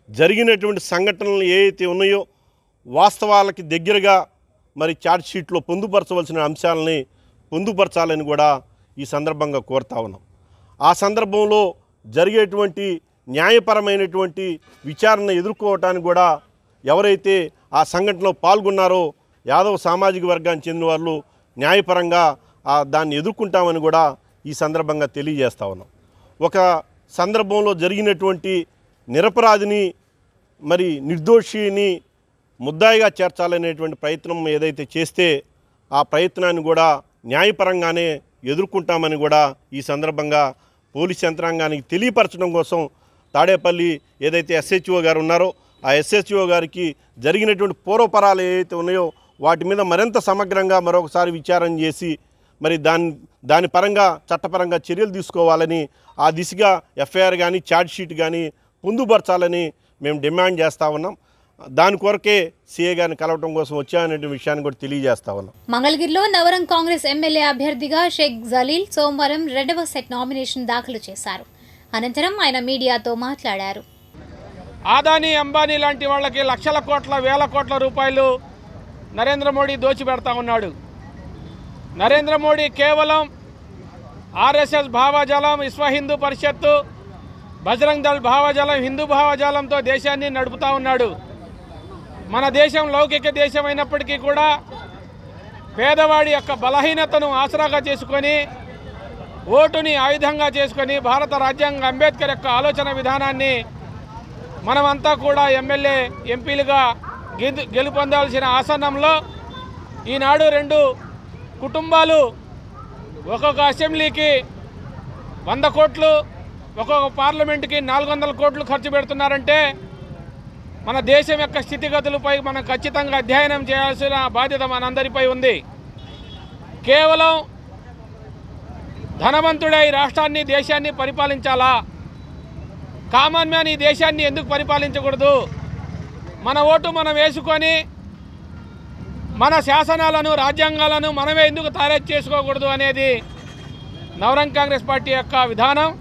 జరిగినటువంటి సంఘటనలు ఏవైతే ఉన్నాయో వాస్తవాలకి దగ్గరగా మరి ఛార్జ్ షీట్లో పొందుపరచవలసిన అంశాలని పొందుపరచాలని కూడా ఈ సందర్భంగా కోరుతా ఉన్నాం. ఆ సందర్భంలో జరిగేటువంటి న్యాయపరమైనటువంటి విచారణ ఎదుర్కోవటానికి కూడా ఎవరైతే ఆ సంఘటనలో పాల్గొన్నారో యాదవ సామాజిక వర్గానికి చెందిన వాళ్ళు న్యాయపరంగా దాన్ని ఎదుర్కొంటామని కూడా ఈ సందర్భంగా తెలియజేస్తా ఉన్నాం. ఒక సందర్భంలో జరిగినటువంటి నిరపరాధిని మరి నిర్దోషిని ముద్దాయిగా చేర్చాలనేటువంటి ప్రయత్నం ఏదైతే చేస్తే ఆ ప్రయత్నాన్ని కూడా న్యాయపరంగానే ఎదుర్కొంటామని కూడా ఈ సందర్భంగా పోలీస్ యంత్రాంగానికి తెలియపరచడం కోసం తాడేపల్లి ఏదైతే ఎస్హెచ్ఓ గారు ఉన్నారో ఆ ఎస్హెచ్ఓ గారికి జరిగినటువంటి పూర్వపరాలు ఏవైతే ఉన్నాయో వాటి మీద మరింత సమగ్రంగా మరొకసారి విచారణ చేసి మరి దాని పరంగా చట్టపరంగా చర్యలు తీసుకోవాలని ఆ దిశగా ఎఫ్ఐఆర్ కానీ ఛార్జ్ షీట్ కానీ పొందుపరచాలని మేము డిమాండ్ చేస్తూ ఉన్నాం. దాని కొరకే సీఏ గారిని కలవటం కోసం వచ్చాయనే విషయాన్ని కూడా తెలియజేస్తా ఉన్నాం. మంగళగిరిలో నవరం కాంగ్రెస్ ఎమ్మెల్యే అభ్యర్థిగా షేక్ జలీల్ సోమవారం 2వ సెట్ నామినేషన్ దాఖలు చేశారు. అనంతరం ఆయన మీడియాతో మాట్లాడారు. ఆదానీ అంబానీ లాంటి వాళ్ళకి లక్షల కోట్ల వేల కోట్ల రూపాయలు నరేంద్ర మోడీ దోచిపెడతా ఉన్నాడు. నరేంద్ర మోడీ కేవలం ఆర్ఎస్ఎస్ భావజాలం, విశ్వ హిందూ పరిషత్తు, బజరంగ్ దళ్ భావజాలం, హిందూ భావజాలంతో దేశాన్ని నడుపుతా ఉన్నాడు. మన దేశం లౌకిక దేశం అయినప్పటికీ కూడా పేదవాడి యొక్క బలహీనతను ఆసరాగా చేసుకొని ఓటుని ఆయుధంగా చేసుకొని భారత రాజ్యాంగ అంబేద్కర్ యొక్క ఆలోచన విధానాన్ని మనమంతా కూడా ఎమ్మెల్యే ఎంపీలుగా గెలుపొందాల్సిన ఆసనంలో ఈనాడు 2 కుటుంబాలు ఒక్కొక్క అసెంబ్లీకి 100 కోట్లు, ఒక్కొక్క పార్లమెంటుకి 400 కోట్లు ఖర్చు పెడుతున్నారంటే మన దేశం యొక్క స్థితిగతులపై మనం ఖచ్చితంగా అధ్యయనం చేయాల్సిన బాధ్యత మనందరిపై ఉంది. కేవలం ధనవంతుడై రాష్ట్రాన్ని, దేశాన్ని పరిపాలించాలా? కామన్ మ్యాన్ ఈ దేశాన్ని ఎందుకు పరిపాలించకూడదు? మన ఓటు మనం వేసుకొని మన శాసనాలను, రాజ్యాంగాలను మనమే ఎందుకు తయారు చేసుకోకూడదు అనేది నవరం కాంగ్రెస్ పార్టీ యొక్క విధానం.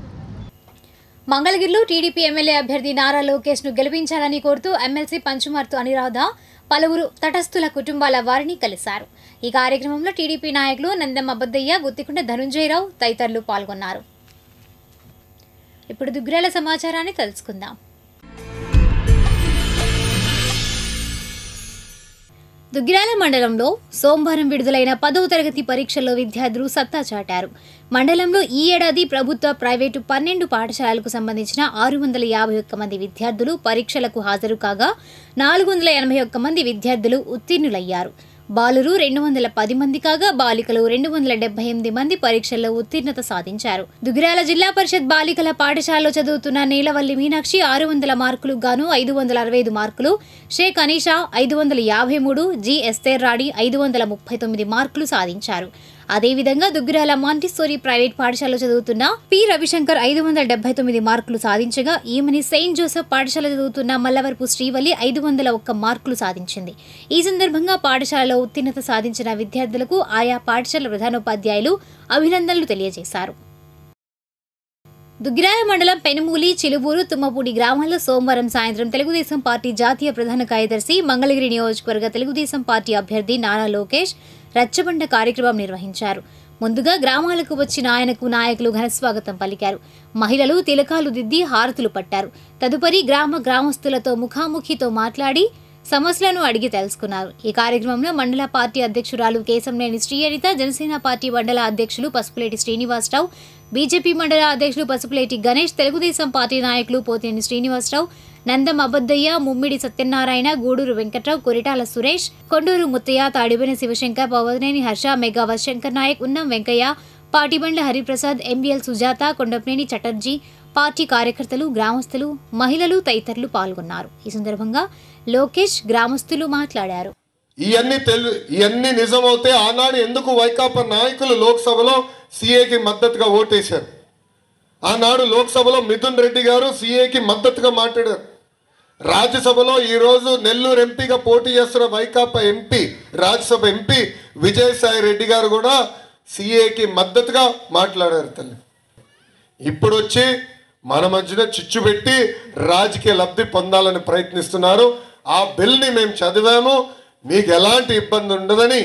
మంగళగిరిలో టీడీపీ ఎమ్మెల్యే అభ్యర్థి నారా లోకేష్ ను గెలిపించాలని కోరుతూ ఎమ్మెల్సీ పంచుమర్తు అనిరాధ పలువురు తటస్థుల కుటుంబాల వారిని కలిశారు. ఈ కార్యక్రమంలో టీడీపీ నాయకులు నందమ్మ బద్దయ్య, గుత్తికుంట ధనుంజయరావు తదితరులు పాల్గొన్నారు. ఇప్పుడు దుగ్గిరాల సమాచారాన్ని తెలుసుకుందాం. దుగ్గిరాల మండలంలో సోమవారం విడుదలైన 10వ తరగతి పరీక్షల్లో విద్యార్థులు సత్తా చాటారు. మండలంలో ఈ ఏడాది ప్రభుత్వ, ప్రైవేటు 12 పాఠశాలలకు సంబంధించిన 651 మంది విద్యార్థులు పరీక్షలకు హాజరు కాగా 481 మంది విద్యార్థులు ఉత్తీర్ణులయ్యారు. బాలురు 210 మంది కాగా బాలికలు 278 మంది పరీక్షల్లో ఉత్తీర్ణత సాధించారు. దుగ్గిరాల జిల్లా పరిషత్ బాలికల పాఠశాలలో చదువుతున్న నీలవల్లి మీనాక్షి 600 మార్కులు గాను 565 మార్కులు, షేక్ అనీషా 553, జి ఎస్తేర్ రాడి 539 మార్కులు సాధించారు. అదేవిధంగా దుగ్గిరాల మాంటిస్సోరీ ప్రైవేట్ పాఠశాలలో చదువుతున్న పి రవిశంకర్ 579 మార్కులు సాధించగా ఈమెని సెయింట్ జోసెఫ్ పాఠశాల చదువుతున్న మల్లవరపు శ్రీవల్లి 501 మార్కులు సాధించింది. ఈ సందర్భంగా పాఠశాలలో ఉత్తీర్ణత సాధించిన విద్యార్థులకు ఆయా పాఠశాల ప్రధానోపాధ్యాయులు అభినందనలు తెలియజేశారు. దుగ్గిరాల మండలం పెనుమూలి, చిలుబూరు, తుమ్మపూడి గ్రామాల్లో సోమవారం సాయంత్రం తెలుగుదేశం పార్టీ జాతీయ ప్రధాన కార్యదర్శి, మంగళగిరి నియోజకవర్గ తెలుగుదేశం పార్టీ అభ్యర్థి నారా లోకేష్ రచ్చబండ కార్యక్రమం నిర్వహించారు. ముందుగా గ్రామాలకు వచ్చిన ఆయనకు నాయకులు ఘనస్వాగతం పలికారు. మహిళలు తిలకాలు దిద్ది హారతులు పట్టారు. తదుపరి గ్రామస్తులతో ముఖాముఖితో మాట్లాడి సమస్యలను అడిగి తెలుసుకున్నారు. ఈ కార్యక్రమంలో మండల పార్టీ అధ్యక్షురాలు కేశంనేని శ్రీహరిత, జనసేన పార్టీ మండల అధ్యక్షులు పసుపులేటి శ్రీనివాసరావు, బీజేపీ మండల అధ్యక్షులు పసుపులేటి గణేష్, తెలుగుదేశం పార్టీ నాయకులు పోతేని శ్రీనివాసరావు, నందం అబద్దయ్య, ముమ్మిడి సత్యనారాయణ, గూడూరు వెంకట్రావు, కొరిటాల సురేష్, కొండూరు ముత్తయ్య, తాడిబెని శివశంకర్, పవనేని హర్ష, మెగావత్ శంకర్ నాయక్, ఉన్నం వెంకయ్య, పాటిబండ్ల హరిప్రసాద్, ఎంబీఎల్ సుజాత, కొండపనేని చటర్జీ, పార్టీ కార్యకర్తలు, గ్రామస్తులు, మహిళలు తదితరులు పాల్గొన్నారు. ఈ సందర్భంగా లోకేష్, గ్రామస్తులు మాట్లాడారు. ఇవన్నీ నిజమవుతే ఆనాడు ఎందుకు వైకాపా నాయకులు లోక్సభలో సీఏకి మద్దతుగా ఓటేశారు? ఆనాడు లోక్సభలో మిథున్ రెడ్డి గారు సీఏకి మద్దతుగా మాట్లాడారు. రాజ్యసభలో ఈరోజు నెల్లూరు ఎంపీగా పోటీ చేస్తున్న వైకాపా ఎంపీ, రాజ్యసభ ఎంపీ విజయసాయి రెడ్డి గారు కూడా సీఏకి మద్దతుగా మాట్లాడారు. తల్లి ఇప్పుడు వచ్చి మన మధ్యన చిచ్చు పెట్టి రాజకీయ లబ్ధి పొందాలని ప్రయత్నిస్తున్నారు. ఆ బిల్ని మేము చదివాము, మీకు ఎలాంటి ఇబ్బంది ఉండదని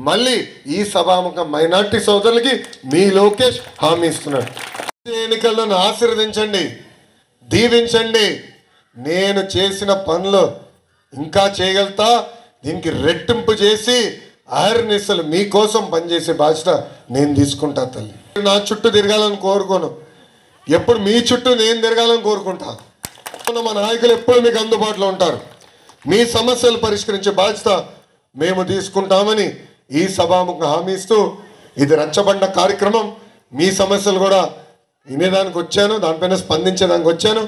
మళ్ళీ ఈ సభాముఖం మైనార్టీ సోదరులకి మీ లోకేష్ హామీ ఇస్తున్నాడు. ఎన్నికలను ఆశీర్వదించండి, దీవించండి. నేను చేసిన పనులు ఇంకా చేయగలుగుతా, దీనికి రెట్టింపు చేసి ఆర్నిసలు మీకోసం పనిచేసే బాధ్యత నేను తీసుకుంటా. తల్లి నా చుట్టూ తిరగాలని కోరుకోను, ఎప్పుడు మీ చుట్టూ నేను తిరగాలని కోరుకుంటా. మా నాయకులు ఎప్పుడు మీకు అందుబాటులో ఉంటారు. మీ సమస్యలు పరిష్కరించే బాధ్యత మేము తీసుకుంటామని ఈ సభాముఖంగా హామీ ఇస్తూ, ఇది రచ్చబండ కార్యక్రమం. మీ సమస్యలు కూడా వినేదానికి వచ్చాను, దానిపైన స్పందించేదానికి వచ్చాను.